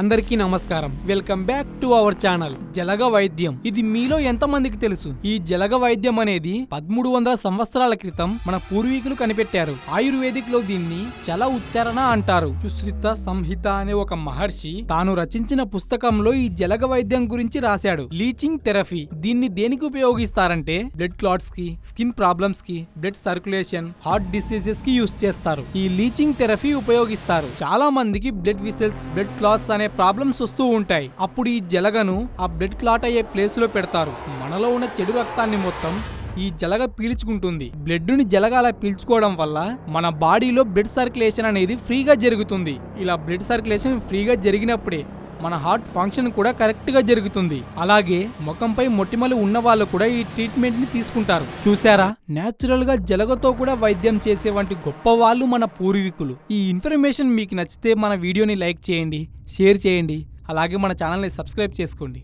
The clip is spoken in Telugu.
అందరికీ నమస్కారం. Welcome back to our channel జలగ వైద్యం. ఇది మీలో ఎంతమందికి తెలుసు? ఈ జలగ వైద్యం అనేది 1300 సంవత్సరాల క్రితం మన పూర్వీకులు కనిపెట్టారు. ఆయుర్వేదిక్ లో దీన్ని చల ఉచ్చారణ అంటారు. సుశ్రిత సంహిత అనే ఒక మహర్షి తాను రచించిన పుస్తకంలో ఈ జలగ వైద్యం గురించి రాశాడు. Leaching therapy. దీన్ని దేనికి ఉపయోగిస్తారంటే బ్లడ్ క్లాట్స్ కి, స్కిన్ ప్రాబ్లమ్స్ కి, బ్లడ్ సర్క్యులేషన్, హార్ట్ డిసీజెస్ కి యూస్ చేస్తారు. ఈ లీచింగ్ థెరపీ ఉపయోగిస్తారు. చాలా మందికి బ్లడ్ విసెల్స్, బ్లడ్ క్లాట్స్ అనే ప్రాబ్లమ్స్ వస్తూ ఉంటాయి. అప్పుడు ఈ జలగను ఆ బ్లడ్ క్లాట్ అయ్యే ప్లేస్ లో పెడతారు. మనలో ఉన్న చెడు రక్తాన్ని మొత్తం ఈ జలగ పీల్చుకుంటుంది. బ్లడ్ ని జలగ అలా పీల్చుకోవడం వల్ల మన బాడీలో బ్లడ్ సర్క్యులేషన్ అనేది ఫ్రీగా జరుగుతుంది. ఇలా బ్లడ్ సర్క్యులేషన్ ఫ్రీగా జరిగినప్పుడే మన హార్ట్ ఫంక్షన్ కూడా కరెక్ట్ గా జరుగుతుంది. అలాగే ముఖంపై మొటిమలు ఉన్న వాళ్ళు కూడా ఈ ట్రీట్మెంట్ ని తీసుకుంటారు. చూసారా, నేచురల్ గా జలగతో కూడా వైద్యం చేసే వంటి గొప్ప వాళ్ళు మన పూర్వీకులు. ఈ ఇన్ఫర్మేషన్ మీకు నచ్చితే మన వీడియోని లైక్ చేయండి, షేర్ చేయండి, అలాగే మన ఛానల్ని సబ్స్క్రైబ్ చేసుకోండి.